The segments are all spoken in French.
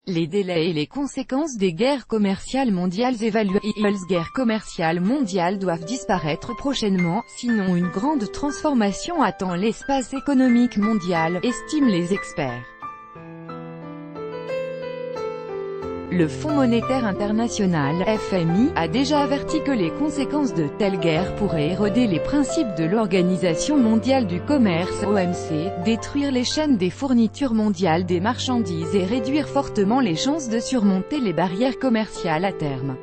Les délais et les conséquences des guerres commerciales mondiales évaluées. Les guerres commerciales mondiales doivent disparaître prochainement, sinon une grande transformation attend l'espace économique mondial, estiment les experts. Le Fonds monétaire international, FMI, a déjà averti que les conséquences de telles guerres pourraient éroder les principes de l'Organisation mondiale du commerce, OMC, détruire les chaînes des fournitures mondiales des marchandises et réduire fortement les chances de surmonter les barrières commerciales à terme.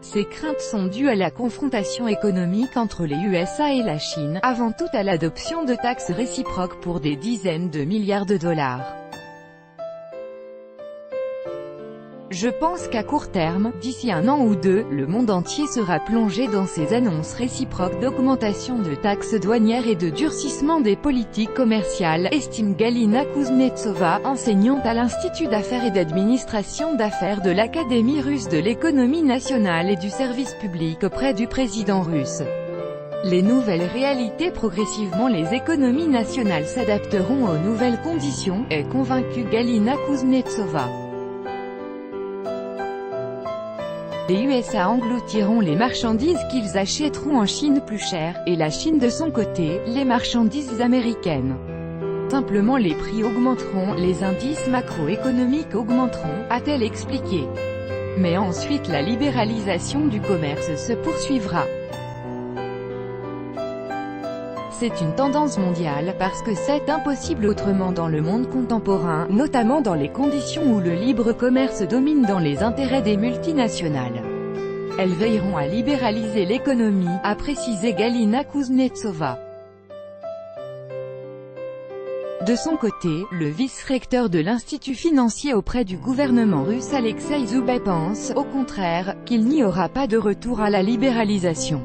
Ces craintes sont dues à la confrontation économique entre les USA et la Chine, avant tout à l'adoption de taxes réciproques pour des dizaines de milliards de dollars. Je pense qu'à court terme, d'ici un an ou deux, le monde entier sera plongé dans ces annonces réciproques d'augmentation de taxes douanières et de durcissement des politiques commerciales, estime Galina Kuznetsova, enseignante à l'Institut d'affaires et d'administration d'affaires de l'Académie russe de l'économie nationale et du service public auprès du président russe. Les nouvelles réalités. Progressivement les économies nationales s'adapteront aux nouvelles conditions, est convaincue Galina Kuznetsova. Les USA engloutiront les marchandises qu'ils achèteront en Chine plus chères, et la Chine de son côté, les marchandises américaines. Simplement les prix augmenteront, les indices macroéconomiques augmenteront, a-t-elle expliqué. Mais ensuite la libéralisation du commerce se poursuivra. C'est une tendance mondiale, parce que c'est impossible autrement dans le monde contemporain, notamment dans les conditions où le libre commerce domine dans les intérêts des multinationales. Elles veilleront à libéraliser l'économie, a précisé Galina Kuznetsova. De son côté, le vice-recteur de l'Institut financier auprès du gouvernement russe Alexei Zoubet pense, au contraire, qu'il n'y aura pas de retour à la libéralisation.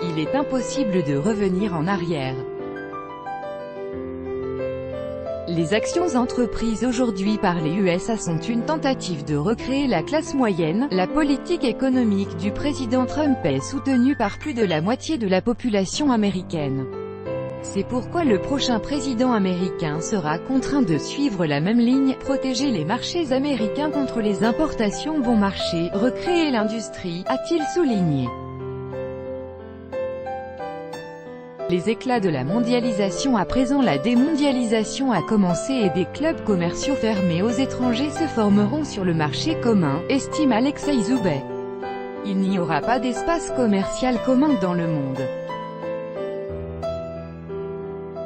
Il est impossible de revenir en arrière. Les actions entreprises aujourd'hui par les USA sont une tentative de recréer la classe moyenne. La politique économique du président Trump est soutenue par plus de la moitié de la population américaine. C'est pourquoi le prochain président américain sera contraint de suivre la même ligne, protéger les marchés américains contre les importations bon marché, recréer l'industrie, a-t-il souligné. Les éclats de la mondialisation. À présent la démondialisation a commencé et des clubs commerciaux fermés aux étrangers se formeront sur le marché commun, estime Alexei Zoubet. Il n'y aura pas d'espace commercial commun dans le monde.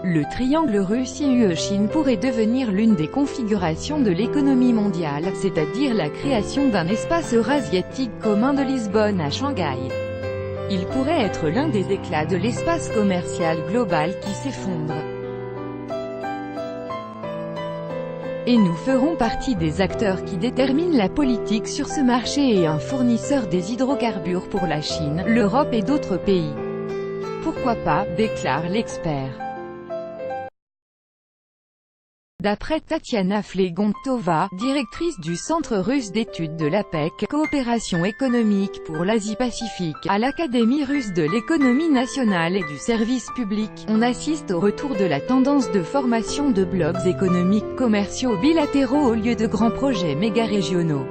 Le triangle Russie-UE-Chine pourrait devenir l'une des configurations de l'économie mondiale, c'est-à-dire la création d'un espace eurasiatique commun de Lisbonne à Shanghai. Il pourrait être l'un des éclats de l'espace commercial global qui s'effondre. Et nous ferons partie des acteurs qui déterminent la politique sur ce marché et un fournisseur des hydrocarbures pour la Chine, l'Europe et d'autres pays. Pourquoi pas, déclare l'expert. D'après Tatiana Flegontova, directrice du Centre russe d'études de l'APEC, coopération économique pour l'Asie-Pacifique, à l'Académie russe de l'économie nationale et du service public, on assiste au retour de la tendance de formation de blocs économiques commerciaux bilatéraux au lieu de grands projets méga-régionaux.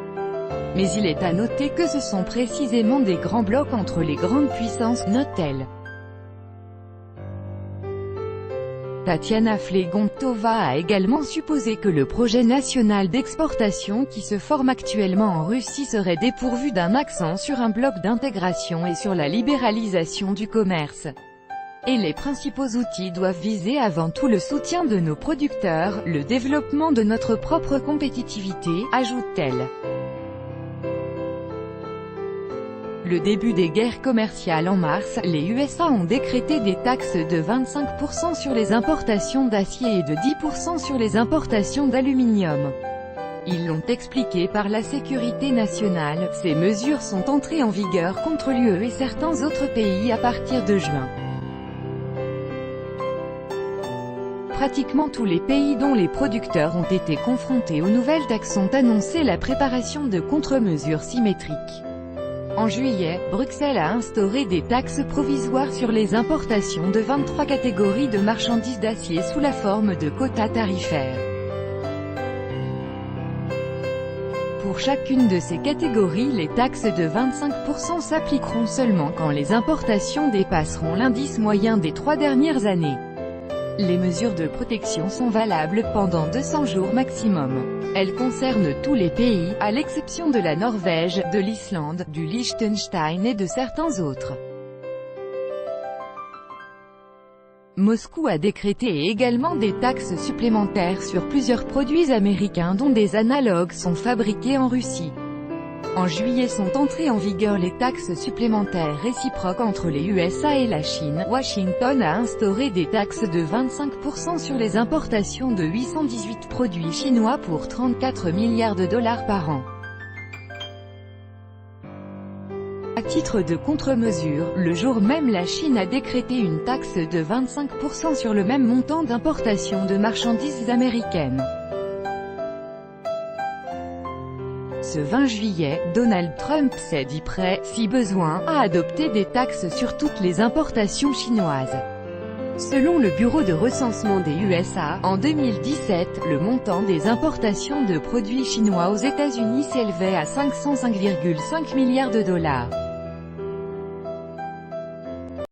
Mais il est à noter que ce sont précisément des grands blocs entre les grandes puissances, note-t-elle. Tatiana Flegontova a également supposé que le projet national d'exportation qui se forme actuellement en Russie serait dépourvu d'un accent sur un bloc d'intégration et sur la libéralisation du commerce. Et les principaux outils doivent viser avant tout le soutien de nos producteurs, le développement de notre propre compétitivité, ajoute-t-elle. Le début des guerres commerciales en mars, les USA ont décrété des taxes de 25% sur les importations d'acier et de 10% sur les importations d'aluminium. Ils l'ont expliqué par la sécurité nationale. Ces mesures sont entrées en vigueur contre l'UE et certains autres pays à partir de juin. Pratiquement tous les pays dont les producteurs ont été confrontés aux nouvelles taxes ont annoncé la préparation de contre-mesures symétriques. En juillet, Bruxelles a instauré des taxes provisoires sur les importations de 23 catégories de marchandises d'acier sous la forme de quotas tarifaires. Pour chacune de ces catégories, les taxes de 25% s'appliqueront seulement quand les importations dépasseront l'indice moyen des 3 dernières années. Les mesures de protection sont valables pendant 200 jours maximum. Elles concernent tous les pays, à l'exception de la Norvège, de l'Islande, du Liechtenstein et de certains autres. Moscou a décrété également des taxes supplémentaires sur plusieurs produits américains dont des analogues sont fabriqués en Russie. En juillet sont entrées en vigueur les taxes supplémentaires réciproques entre les USA et la Chine. Washington a instauré des taxes de 25% sur les importations de 818 produits chinois pour 34 milliards de dollars par an. À titre de contre-mesure, le jour même la Chine a décrété une taxe de 25% sur le même montant d'importation de marchandises américaines. Ce 20 juillet, Donald Trump s'est dit prêt, si besoin, à adopter des taxes sur toutes les importations chinoises. Selon le Bureau de recensement des USA, en 2017, le montant des importations de produits chinois aux États-Unis s'élevait à 505,5 milliards de dollars.